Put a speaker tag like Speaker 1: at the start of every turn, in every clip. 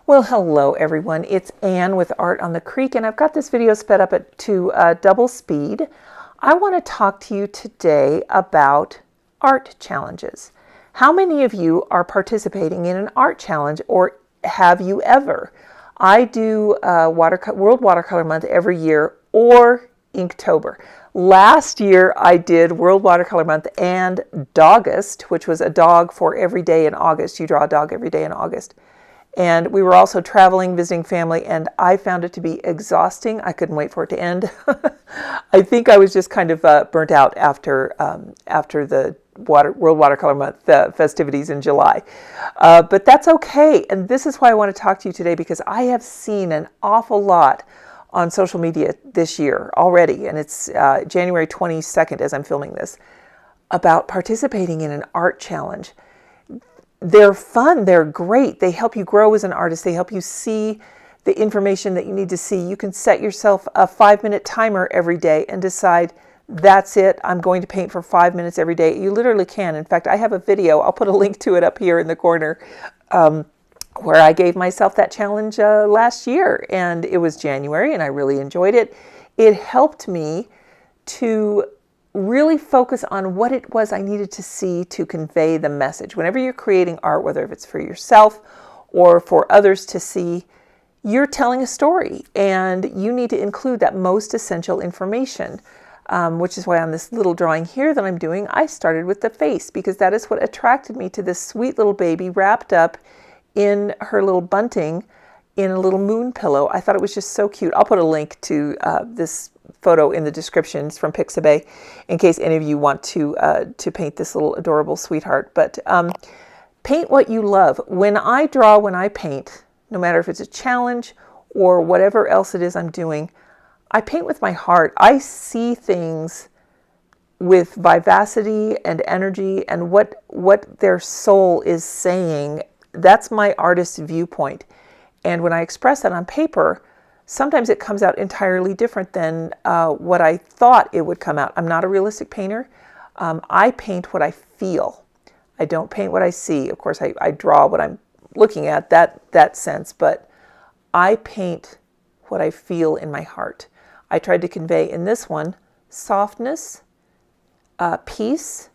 Speaker 1: Well, hello everyone. It's Anne with Art on the Creek, and I've got this video sped up to double speed. I want to talk to you today about art challenges. How many of you are participating in an art challenge, or have you ever? I do World Watercolor Month every year, or Inktober. Last year I did World Watercolor Month and Dogust, which was a dog for every day in August. You draw a dog every day in August. And we were also traveling, visiting family, and I found it to be exhausting. I couldn't wait for it to end. I think I was just kind of burnt out after the World Watercolor Month festivities in July. But that's okay. And this is why I want to talk to you today, because I have seen an awful lot on social media this year already, and it's January 22nd as I'm filming this, about participating in an art challenge. They're fun, they're great, they help you grow as an artist, they help you see the information that you need to see. You can set yourself a 5-minute timer every day and decide, that's it, I'm going to paint for 5 minutes every day. You literally can. In fact, I have a video, I'll put a link to it up here in the corner, where I gave myself that challenge last year, and it was January and I really enjoyed it. It helped me to really focus on what it was I needed to see to convey the message. Whenever you're creating art, whether it's for yourself or for others to see, you're telling a story, and you need to include that most essential information, which is why on this little drawing here that I'm doing, I started with the face, because that is what attracted me to this sweet little baby wrapped up in her little bunting in a little moon pillow. I thought it was just so cute. I'll put a link to this photo in the descriptions from Pixabay in case any of you want to paint this little adorable sweetheart. But paint what you love. When I draw, when I paint, no matter if it's a challenge or whatever else it is I'm doing, I paint with my heart. I see things with vivacity and energy and what their soul is saying. That's my artist's viewpoint. And when I express that on paper, sometimes it comes out entirely different than what I thought it would come out. I'm not a realistic painter. I paint what I feel. I don't paint what I see. Of course, I draw what I'm looking at, that sense, but I paint what I feel in my heart. I tried to convey in this one softness, peace,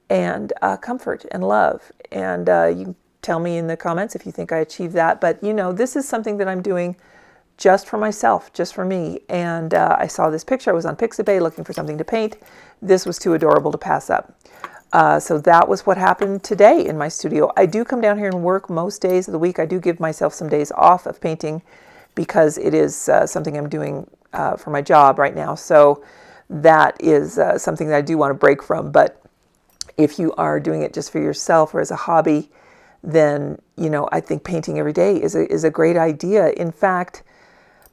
Speaker 1: and comfort and love. And you can tell me in the comments if you think I achieved that. But you know, this is something that I'm doing just for myself, just for me. And I saw this picture. I was on Pixabay looking for something to paint. This was too adorable to pass up. So that was what happened today in my studio. I do come down here and work most days of the week. I do give myself some days off of painting because it is something I'm doing for my job right now. So that is something that I do want to break from. But if you are doing it just for yourself or as a hobby, then, you know, I think painting every day is a great idea. In fact,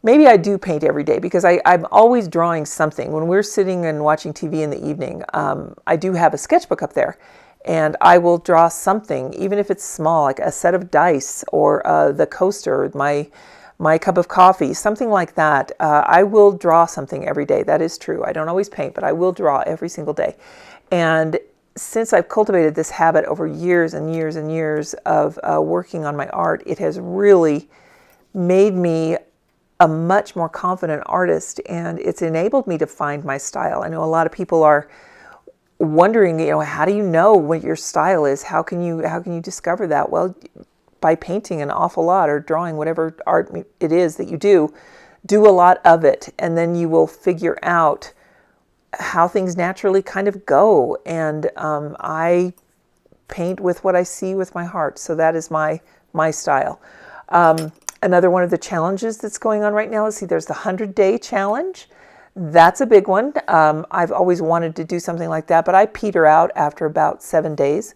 Speaker 1: maybe I do paint every day because I'm always drawing something. When we're sitting and watching TV in the evening, I do have a sketchbook up there, and I will draw something, even if it's small, like a set of dice or the coaster, my cup of coffee, something like that. I will draw something every day. That is true. I don't always paint, but I will draw every single day. And since I've cultivated this habit over years and years and years of working on my art, it has really made me a much more confident artist, and it's enabled me to find my style. I know a lot of people are wondering, you know, how do you know what your style is? How can you discover that? Well, by painting an awful lot or drawing whatever art it is that you do a lot of it, and then you will figure out how things naturally kind of go. And I paint with what I see with my heart. So that is my style. Another one of the challenges that's going on right now, let's see, there's the 100-day challenge. That's a big one. I've always wanted to do something like that, but I peter out after about 7 days.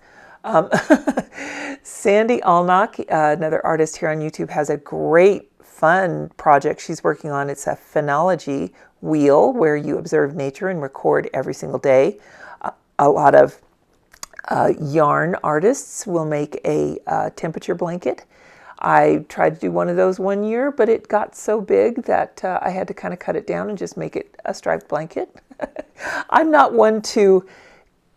Speaker 1: Sandy Alnock, another artist here on YouTube, has a great fun project she's working on. It's a phenology wheel where you observe nature and record every single day. A lot of yarn artists will make a temperature blanket. I tried to do one of those one year, but it got so big that I had to kind of cut it down and just make it a striped blanket. I'm not one to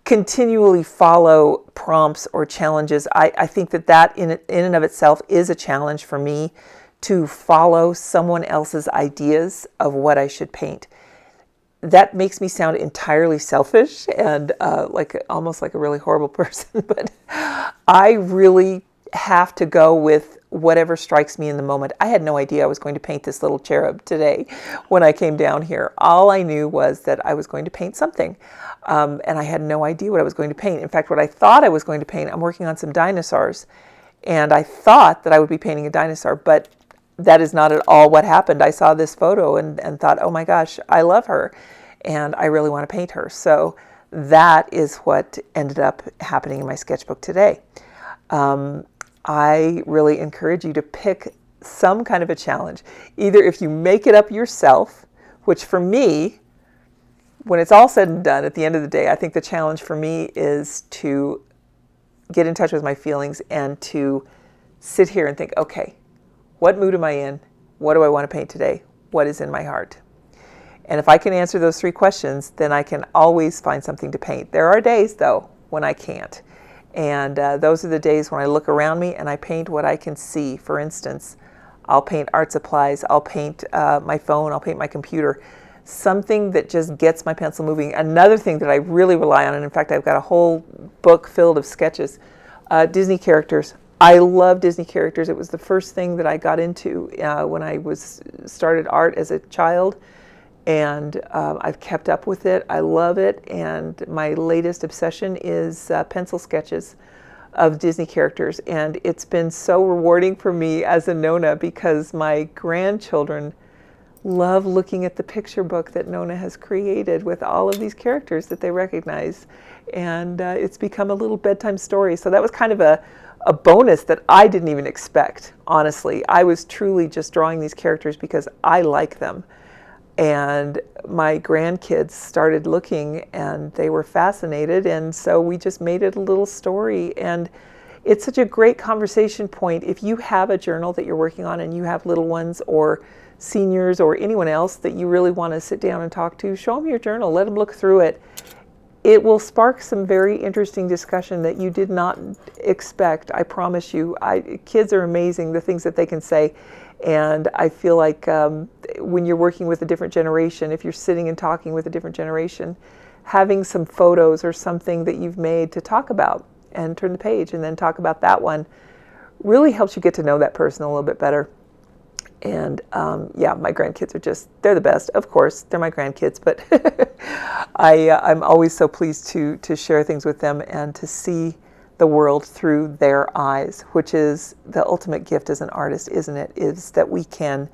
Speaker 1: continually follow prompts or challenges. I think that in and of itself is a challenge for me, to follow someone else's ideas of what I should paint. That makes me sound entirely selfish and almost like a really horrible person, but I really have to go with whatever strikes me in the moment. I had no idea I was going to paint this little cherub today when I came down here. All I knew was that I was going to paint something, and I had no idea what I was going to paint. In fact, what I thought I was going to paint, I'm working on some dinosaurs, and I thought that I would be painting a dinosaur, but that is not at all what happened. I saw this photo and thought, oh my gosh, I love her, and I really want to paint her. So that is what ended up happening in my sketchbook today. I really encourage you to pick some kind of a challenge. Either if you make it up yourself, which for me, when it's all said and done at the end of the day, I think the challenge for me is to get in touch with my feelings and to sit here and think, okay, what mood am I in? What do I want to paint today? What is in my heart? And if I can answer those 3 questions, then I can always find something to paint. There are days, though, when I can't. And those are the days when I look around me and I paint what I can see. For instance, I'll paint art supplies, I'll paint my phone, I'll paint my computer. Something that just gets my pencil moving. Another thing that I really rely on, and in fact I've got a whole book filled of sketches, Disney characters. I love Disney characters. It was the first thing that I got into when I started art as a child. And I've kept up with it. I love it. And my latest obsession is pencil sketches of Disney characters. And it's been so rewarding for me as a Nona, because my grandchildren love looking at the picture book that Nona has created with all of these characters that they recognize. And it's become a little bedtime story. So that was kind of a bonus that I didn't even expect, honestly. I was truly just drawing these characters because I like them. And my grandkids started looking and they were fascinated, and so we just made it a little story. And it's such a great conversation point. If you have a journal that you're working on and you have little ones or seniors or anyone else that you really want to sit down and talk to, show them your journal, let them look through it. It will spark some very interesting discussion that you did not expect, I promise you. Kids are amazing, the things that they can say. And I feel like when you're working with a different generation, if you're sitting and talking with a different generation, having some photos or something that you've made to talk about and turn the page and then talk about that one really helps you get to know that person a little bit better. And yeah, my grandkids are they're the best. Of course, they're my grandkids, but I'm always so pleased to share things with them and to see the world through their eyes, which is the ultimate gift as an artist, isn't it? Is that we can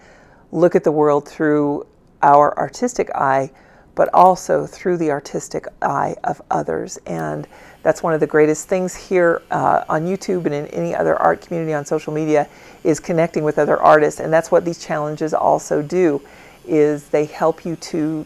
Speaker 1: look at the world through our artistic eye, but also through the artistic eye of others. And that's one of the greatest things here on YouTube and in any other art community on social media, is connecting with other artists. And that's what these challenges also do, is they help you to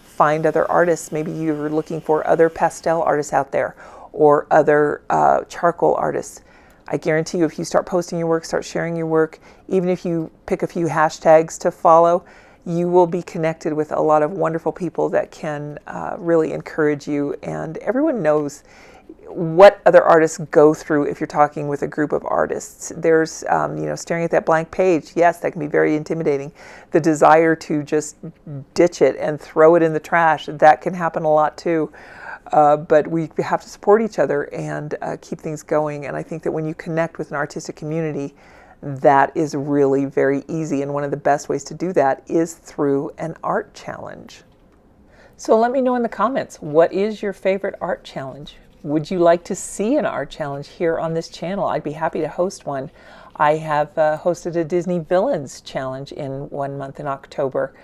Speaker 1: find other artists. Maybe you're looking for other pastel artists out there, or other charcoal artists. I guarantee you, if you start posting your work, start sharing your work, even if you pick a few hashtags to follow, you will be connected with a lot of wonderful people that can really encourage you. And everyone knows what other artists go through if you're talking with a group of artists. There's, staring at that blank page, yes, that can be very intimidating. The desire to just ditch it and throw it in the trash, that can happen a lot too. But we have to support each other and keep things going. And I think that when you connect with an artistic community, that is really very easy. And one of the best ways to do that is through an art challenge. So let me know in the comments, what is your favorite art challenge? Would you like to see an art challenge here on this channel? I'd be happy to host one. I have hosted a Disney Villains challenge in 1 month in October.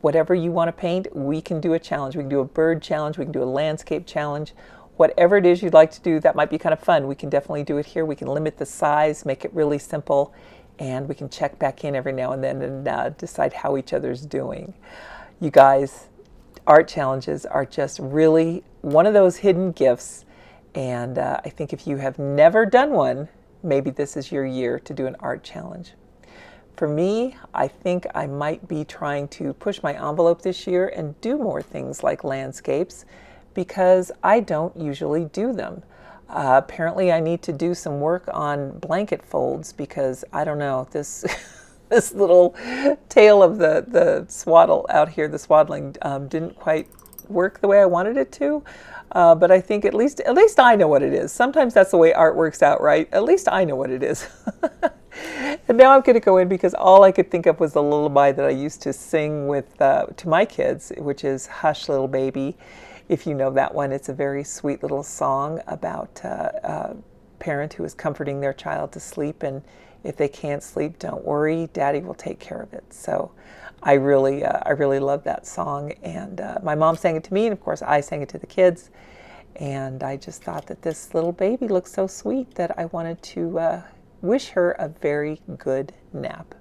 Speaker 1: Whatever you want to paint, we can do a challenge. We can do a bird challenge, we can do a landscape challenge. Whatever it is you'd like to do, that might be kind of fun. We can definitely do it here. We can limit the size, make it really simple, and we can check back in every now and then and decide how each other's doing. You guys, art challenges are just really one of those hidden gifts, and I think if you have never done one, maybe this is your year to do an art challenge. For me, I think I might be trying to push my envelope this year and do more things like landscapes, because I don't usually do them. Apparently I need to do some work on blanket folds because I don't know, this this little tail of the swaddle out here, the swaddling, didn't quite work the way I wanted it to. But I think at least I know what it is. Sometimes that's the way art works out, right? At least I know what it is. And now I'm going to go in because all I could think of was the lullaby that I used to sing with to my kids, which is Hush Little Baby. If you know that one, it's a very sweet little song about a parent who is comforting their child to sleep, and if they can't sleep, don't worry, Daddy will take care of it. So I really love that song, and my mom sang it to me, and of course I sang it to the kids, and I just thought that this little baby looked so sweet that I wanted to wish her a very good nap.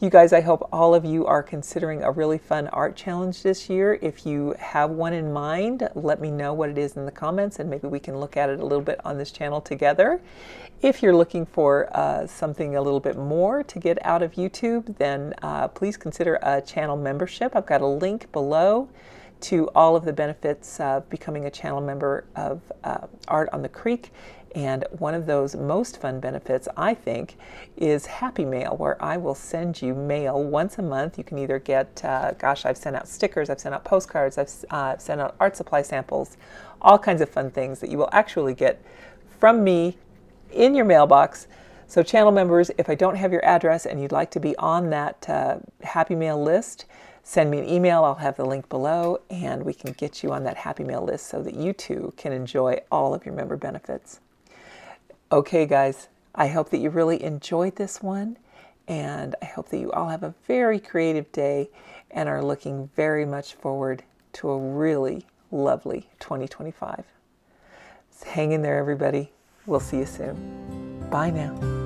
Speaker 1: You guys, I hope all of you are considering a really fun art challenge this year. If you have one in mind, let me know what it is in the comments, and maybe we can look at it a little bit on this channel together. If you're looking for something a little bit more to get out of YouTube, then please consider a channel membership. I've got a link below to all of the benefits of becoming a channel member of Art on the Creek. And one of those most fun benefits, I think, is Happy Mail, where I will send you mail once a month. You can either get, gosh, I've sent out stickers, I've sent out postcards, I've sent out art supply samples, all kinds of fun things that you will actually get from me in your mailbox. So channel members, if I don't have your address and you'd like to be on that Happy Mail list, send me an email. I'll have the link below, and we can get you on that Happy Mail list so that you too can enjoy all of your member benefits. Okay, guys, I hope that you really enjoyed this one, and I hope that you all have a very creative day and are looking very much forward to a really lovely 2025. So hang in there, everybody. We'll see you soon. Bye now.